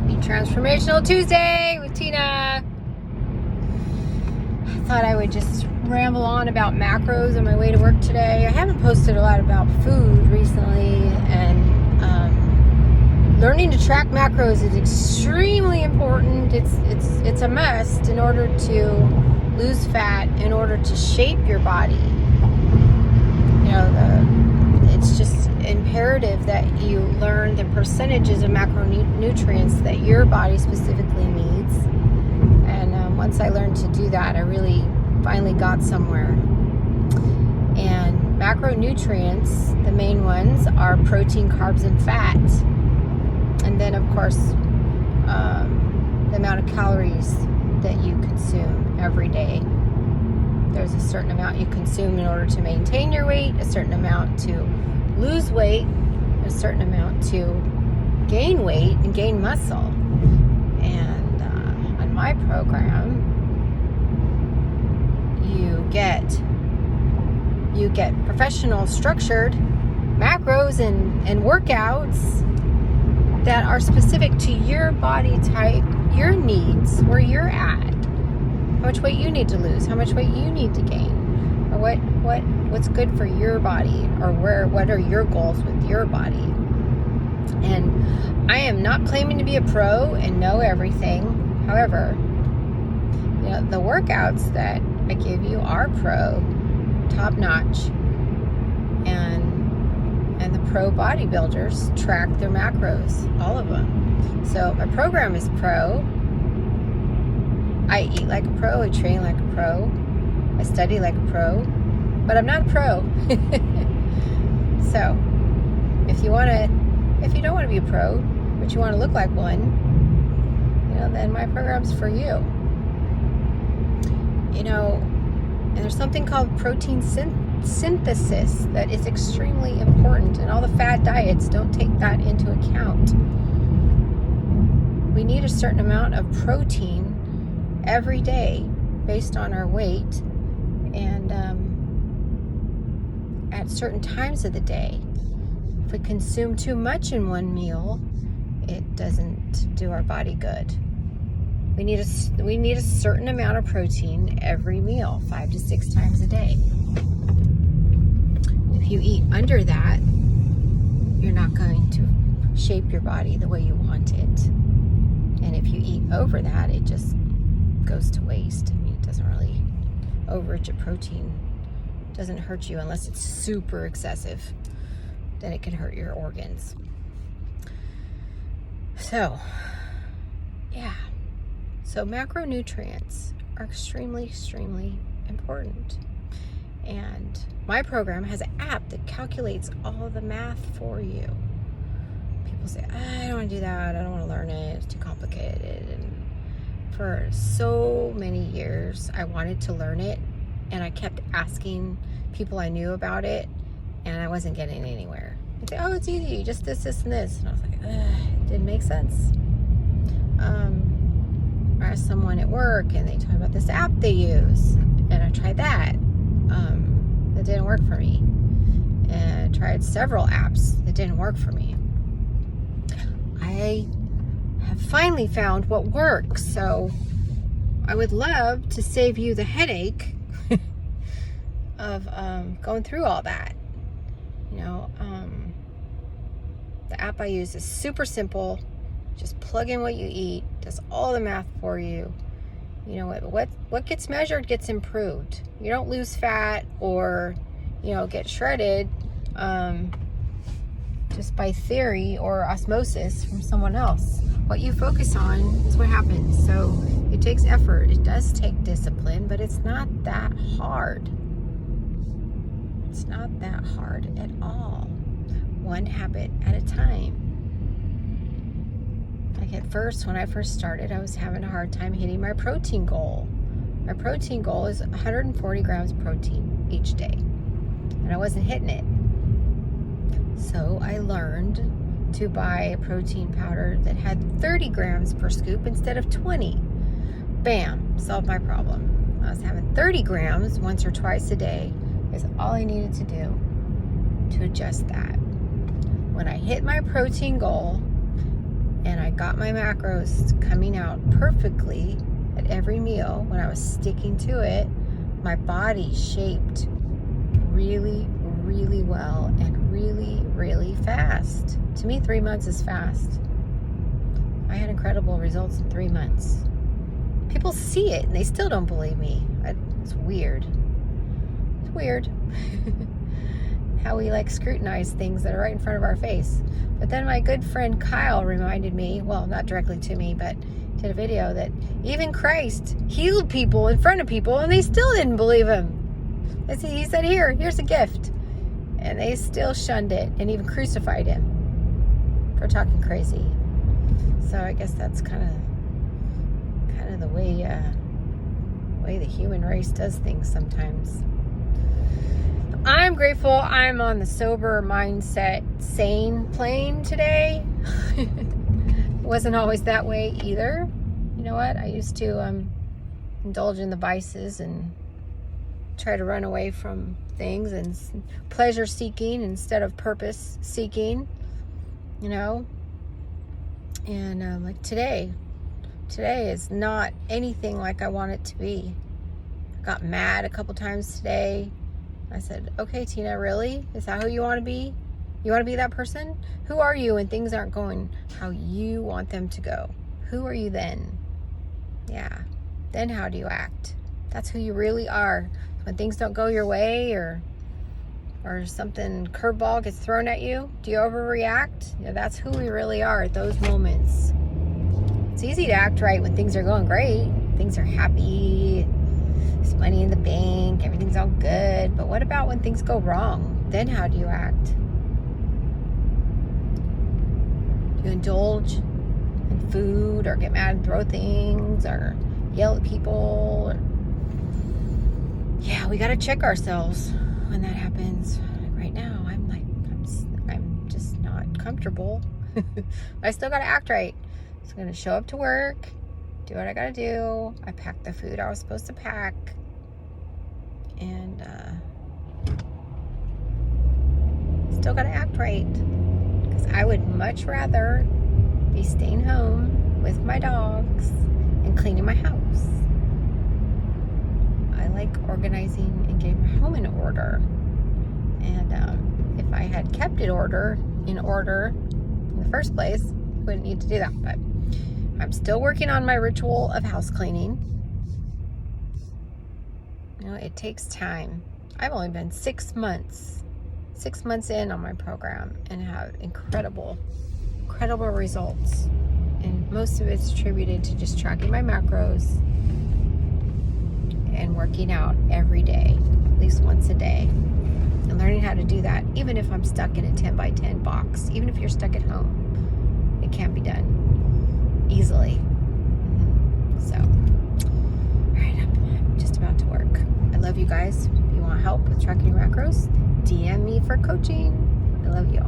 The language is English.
Happy Transformational Tuesday with Tina. I thought I would just ramble on about macros on my way to work today. I haven't posted a lot about food recently, and learning to track macros is extremely important. It's a must in order to lose fat, in order to shape your body. It's just imperative that you learn the percentages of macronutrients that your body specifically needs. And once I learned to do that, I really finally got somewhere. And macronutrients, the main ones, are protein, carbs, and fat. And then, of course, the amount of calories that you consume every day. There's a certain amount you consume in order to maintain your weight, a certain amount to lose weight, a certain amount to gain weight and gain muscle. And on my program, you get professional structured macros and workouts that are specific to your body type, your needs, where you're at, how much weight you need to lose, how much weight you need to gain, or what's good for your body, or what are your goals with your body. And I am not claiming to be a pro and know everything. However, the workouts that I give you are pro, top notch, and the pro bodybuilders track their macros, all of them. So my program is pro. I eat like a pro, I train like a pro, I study like a pro, but I'm not a pro. So, if you don't want to be a pro, but you want to look like one, then my program's for you. And there's something called protein synthesis that is extremely important, and all the fad diets don't take that into account. We need a certain amount of protein every day based on our weight, and at certain times of the day. If we consume too much in one meal, it doesn't do our body good. We need a certain amount of protein every meal, 5 to 6 times a day. If you eat under that, you're not going to shape your body the way you want it. And if you eat over that, it just goes to waste. It doesn't really, overage of protein doesn't hurt you unless it's super excessive. Then it can hurt your organs. So macronutrients are extremely, extremely important. And my program has an app that calculates all of the math for you. People say, I don't want to do that. I don't want to learn it. It's too complicated. And for so many years, I wanted to learn it, and I kept asking people I knew about it, and I wasn't getting anywhere. They'd say, it's easy, just this, and this. And I was like, it didn't make sense. I asked someone at work, and they told me about this app they use, and I tried that. That didn't work for me. And I tried several apps that didn't work for me. I have finally found what works, so I would love to save you the headache of going through all that. The app I use is super simple. Just plug in what you eat, does all the math for you. What gets measured gets improved. You don't lose fat or get shredded just by theory or osmosis from someone else. What you focus on is what happens. So it takes effort. It does take discipline, but it's not that hard. It's not that hard at all. One habit at a time. Like at first, when I first started, I was having a hard time hitting my protein goal. My protein goal is 140 grams of protein each day, and I wasn't hitting it. So I learned to buy a protein powder that had 30 grams per scoop instead of 20. Bam, solved my problem. I was having 30 grams once or twice a day is all I needed to do to adjust that. When I hit my protein goal, And I got my macros coming out perfectly at every meal. When I was sticking to it, my body shaped really, really well and really, really fast. To me, 3 months is fast. I had incredible results in 3 months. People see it and they still don't believe me. It's weird. It's weird how we like scrutinize things that are right in front of our face. But then my good friend Kyle reminded me, well, not directly to me, but did a video that even Christ healed people in front of people and they still didn't believe him. He said, here's a gift. And they still shunned it and even crucified him for talking crazy. So I guess that's kind of the way the human race does things sometimes. I'm grateful I'm on the sober mindset, sane plane today. It wasn't always that way either. You know what? I used to indulge in the vices and try to run away from things and pleasure seeking instead of purpose seeking, you know. And like today is not anything like I want it to be. I got mad a couple times today. I said, okay, Tina, really? Is that who you want to be? You want to be that person? Who are you when things aren't going how you want them to go? Who are you then? Yeah. Then how do you act? That's who you really are. When things don't go your way or something curveball gets thrown at you, do you overreact? You know, that's who we really are at those moments. It's easy to act right when things are going great. Things are happy. There's money in the bank. Everything's all good. But what about when things go wrong? Then how do you act? Do you indulge in food or get mad and throw things or yell at people? Yeah, we got to check ourselves when that happens. Right now, I'm just not comfortable. I still got to act right. So I'm going to show up to work, do what I got to do. I packed the food I was supposed to pack. And still got to act right. Because I would much rather be staying home with my dogs and cleaning my house. I like organizing and getting my home in order. And if I had kept it in order in the first place, I wouldn't need to do that. But I'm still working on my ritual of house cleaning. You know, it takes time. I've only been 6 months in on my program and have incredible results. And most of it's attributed to just tracking my macros and working out every day, at least once a day. And learning how to do that, even if I'm stuck in a 10 by 10 box, even if you're stuck at home, it can be done easily. So, all right, I'm just about to work. I love you guys. If you want help with tracking your macros, DM me for coaching. I love you.